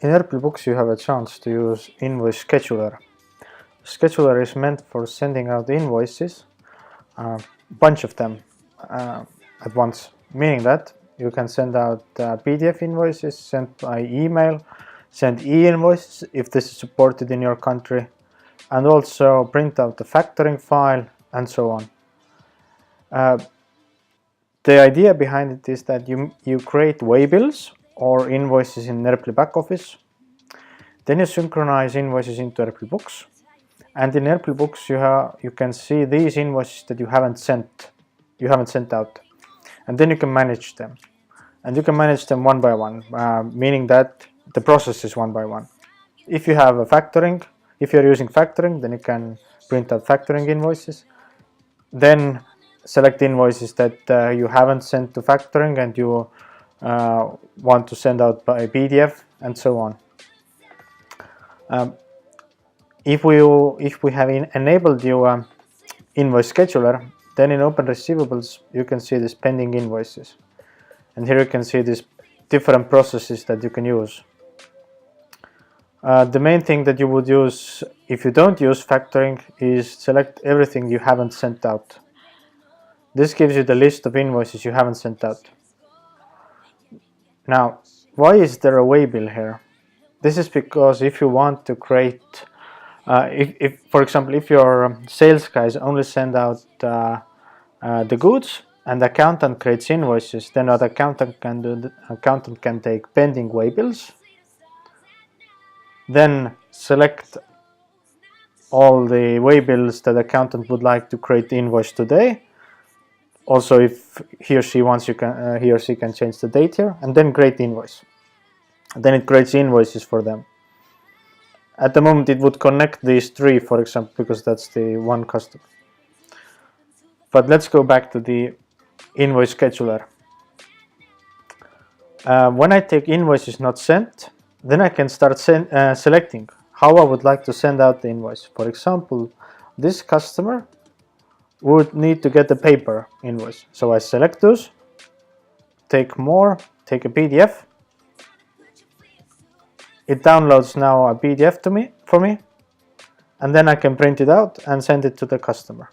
In Airplay Books you have a chance to use Invoice Scheduler. Scheduler is meant for sending out invoices, a bunch of them at once, meaning that you can send out PDF invoices, send by email, send e-invoices if this is supported in your country, and also print out the factoring file and so on. The idea behind it is that you create waybills or invoices in Airplay backoffice, then you synchronize invoices into Airplay Books, and in Airplay Books you can see these invoices that you haven't sent out, and then you can manage them, and you can manage them one by one, meaning that the process is one by one. If you have a factoring, if you're using factoring, then you can print out factoring invoices, then select invoices that you haven't sent to factoring and you want to send out by PDF, and so on. If we have enabled your Invoice Scheduler, then in Open Receivables you can see these pending invoices, and here you can see these different processes that you can use. The main thing that you would use if you don't use factoring is select everything you haven't sent out. This gives you the list of invoices you haven't sent out. Now, why is there a waybill here? This is because if you want to create, if for example, if your sales guys only send out the goods and the accountant creates invoices, then what the accountant can do, the accountant can take pending waybills, then select all the waybills that the accountant would like to create the invoice today. Also, if he or she wants, he or she can change the date here, and then create the invoice. Then it creates invoices for them. At the moment it would connect these three, for example, because that's the one customer. But let's go back to the Invoice Scheduler. When I take invoices not sent, then I can start selecting how I would like to send out the invoice. For example, this customer would need to get the paper invoice. So I select those, take more, take a PDF. It downloads now a PDF for me, and then I can print it out and send it to the customer.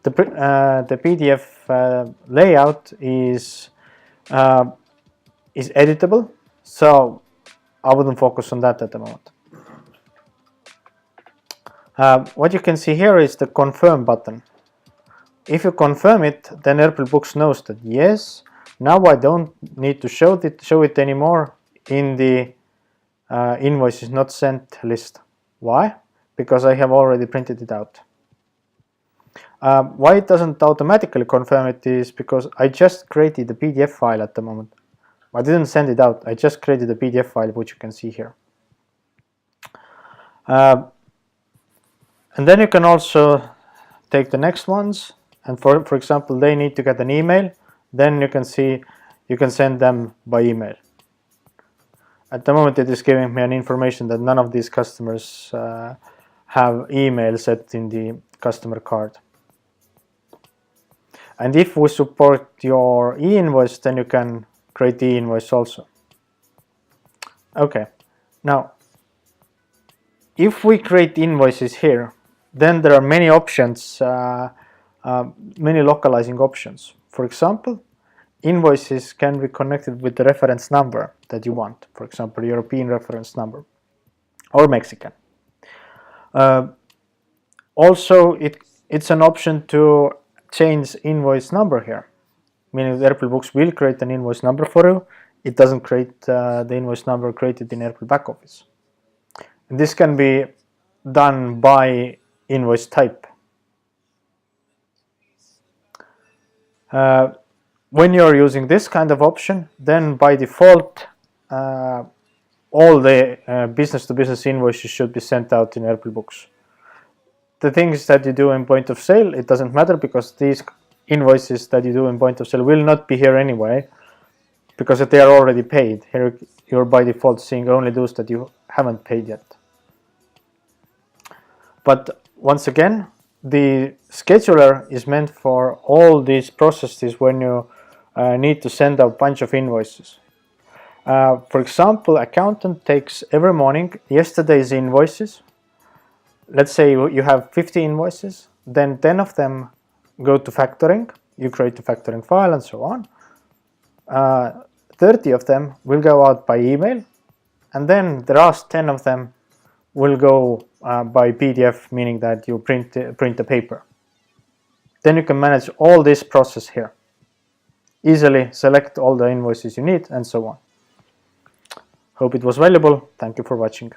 The PDF layout is editable, so I wouldn't focus on that at the moment. What you can see here is the confirm button. If you confirm it, then Airplay Books knows that yes, now I don't need to show it anymore in the invoices not sent list. Why? Because I have already printed it out. Why it doesn't automatically confirm it is because I just created the PDF file at the moment. I didn't send it out, I just created a PDF file, which you can see here. And then you can also take the next ones, and for example, they need to get an email, then you can see you can send them by email. At the moment it is giving me an information that none of these customers have email set in the customer card. And if we support your e-invoice, then you can create the e-invoice also. Okay, now if we create invoices here, then there are many options, many localizing options. For example, invoices can be connected with the reference number that you want, for example, European reference number or Mexican. Also, it's an option to change invoice number here, meaning that Airplay Books will create an invoice number for you. It doesn't create the invoice number created in Airplay backoffice. And this can be done by invoice type. When you're using this kind of option, then by default all the business-to-business invoices should be sent out in Airplay Books. The things that you do in point of sale, it doesn't matter, because these invoices that you do in point of sale will not be here anyway, because they are already paid. Here you're by default seeing only those that you haven't paid yet. But once again, the scheduler is meant for all these processes when you need to send out a bunch of invoices. For example, accountant takes every morning yesterday's invoices. Let's say you have 50 invoices, then 10 of them go to factoring. You create a factoring file and so on. 30 of them will go out by email, and then the last 10 of them will go by PDF, meaning that you print the paper. Then you can manage all this process here. Easily select all the invoices you need and so on. Hope it was valuable. Thank you for watching.